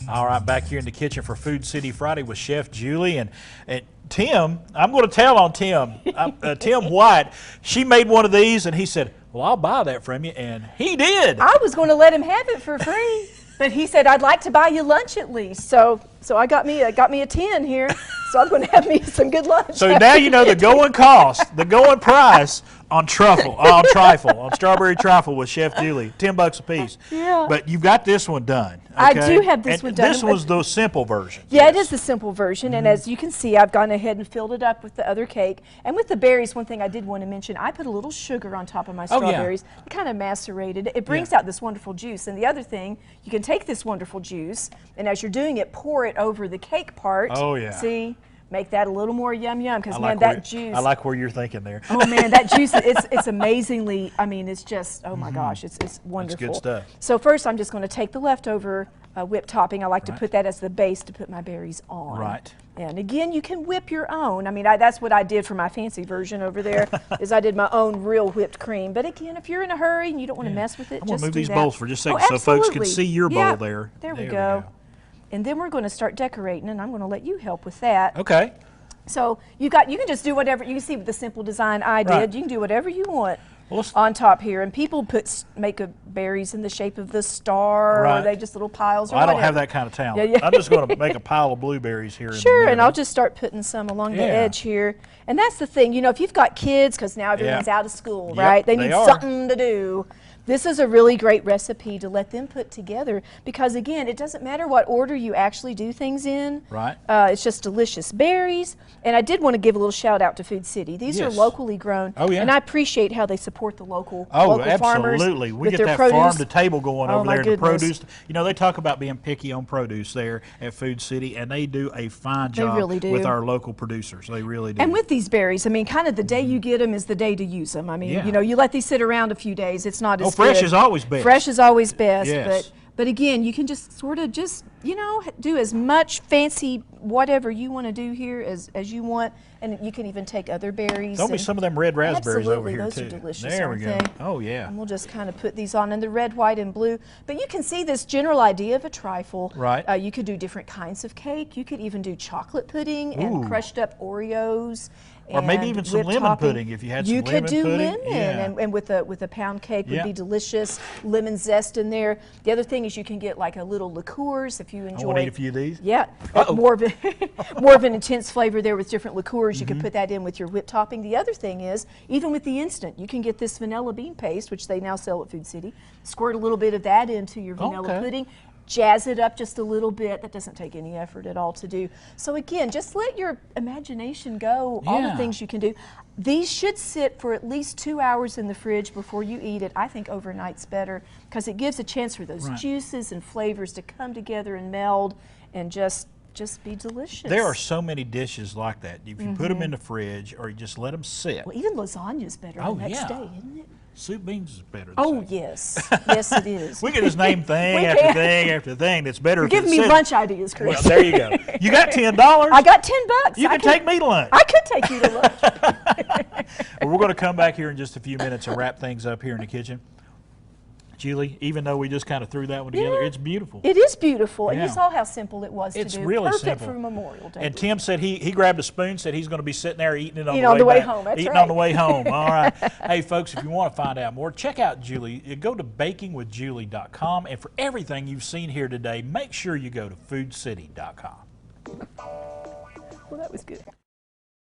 All right, back here in the kitchen for Food City Friday with Chef Julie and Tim. I'm going to tell on Tim. Tim White, she made one of these and he said, well, I'll buy that from you, and he did. I was going to let him have it for free, but he said, I'd like to buy you lunch at least. So I got me a 10 here, so I'm going to have me some good lunch. So now you know the going cost, the going price on Trifle, on strawberry trifle with Chef Julie, $10 a piece. Yeah. But you've got this one done. Okay? I do have this one done. This was the simple version. Yeah, yes. It is the simple version, and as you can see, I've gone ahead and filled it up with the other cake. And with the berries, one thing I did want to mention, I put a little sugar on top of my strawberries. Oh, yeah. Kind of macerated it. It brings out this wonderful juice. And the other thing, you can take this wonderful juice, and as you're doing it, pour it over the cake part. Oh, yeah. See? Make that a little more yum yum, because man, that juice. I like where you're thinking there. Oh man, that juice, it's amazingly, I mean, it's just, oh my gosh, it's wonderful. It's good stuff. So first I'm just going to take the leftover whipped topping. I like to put that as the base to put my berries on. Right. And again, you can whip your own. I mean, that's what I did for my fancy version over there, is I did my own real whipped cream. But again, if you're in a hurry and you don't want to mess with it, I'm just going to move do these that. bowls for just a second so folks can see your bowl there. There we go. And then we're going to start decorating, and I'm going to let you help with that. Okay. So you can just do whatever. You can see with the simple design I did. You can do whatever you want on top here. And people make berries in the shape of the star, or they just little piles. Or I don't whatever. have that kind of talent. I'm just going to make a pile of blueberries here. Sure, and I'll just start putting some along the edge here. And that's the thing, you know, if you've got kids, because now everyone's out of school, right? They need something to do. This is a really great recipe to let them put together, because again, it doesn't matter what order you actually do things in. Right. It's just delicious berries. And I did want to give a little shout out to Food City. These are locally grown. Oh, yeah. And I appreciate how they support the local farmers. Absolutely. We get that produce. farm to table going over there. Goodness. The produce. You know, they talk about being picky on produce there at Food City, and they do a fine job with our local producers. They really do. And with these berries, I mean, kind of the day you get them is the day to use them. I mean, you know, you let these sit around a few days, it's not as fresh good. is always best. Fresh is always best. Yes. But again, you can just sort of you know, do as much fancy whatever you want to do here as you want, and you can even take other berries. Don't be some of them red raspberries over here those too. Are delicious, there we go. They? Oh yeah. And we'll just kind of put these on in the red, white, and blue. But you can see this general idea of a trifle. Right. You could do different kinds of cake. You could even do chocolate pudding and crushed up Oreos. Or maybe even some lemon pudding if you had some lemon pudding. You could do lemon, and with a pound cake would be delicious. Lemon zest in there. The other thing is you can get like a little liqueurs if you enjoy. I want to eat a few of these. Yeah, more of an intense flavor there with different liqueurs. You can put that in with your whipped topping. The other thing is, even with the instant, you can get this vanilla bean paste, which they now sell at Food City. Squirt a little bit of that into your vanilla pudding. Jazz it up just a little bit. That doesn't take any effort at all to do. So again, just let your imagination go, all the things you can do. These should sit for at least 2 hours in the fridge before you eat it. I think overnight's better, because it gives a chance for those juices and flavors to come together and meld and just be delicious. There are so many dishes like that. If you put them in the fridge or you just let them sit. Well, even lasagna's better the next day, isn't it? Soup beans is better. Yes. Yes, it is. We can just name thing after thing after thing that's better. You're giving me lunch ideas, Chris. Well, there you go. You got $10. I got $10. You can take me to lunch. I could take you to lunch. Well, we're going to come back here in just a few minutes and wrap things up here in the kitchen. Julie, even though we just kind of threw that one together, it's beautiful. It is beautiful. And you saw how simple it was to do. It's really perfect simple. For Memorial Day. And Tim said he grabbed a spoon, said he's going to be sitting there eating it on the way home. That's eating on the way home. All right. Hey, folks, if you want to find out more, check out Julie. Go to bakingwithjulie.com. And for everything you've seen here today, make sure you go to foodcity.com. Well, that was good.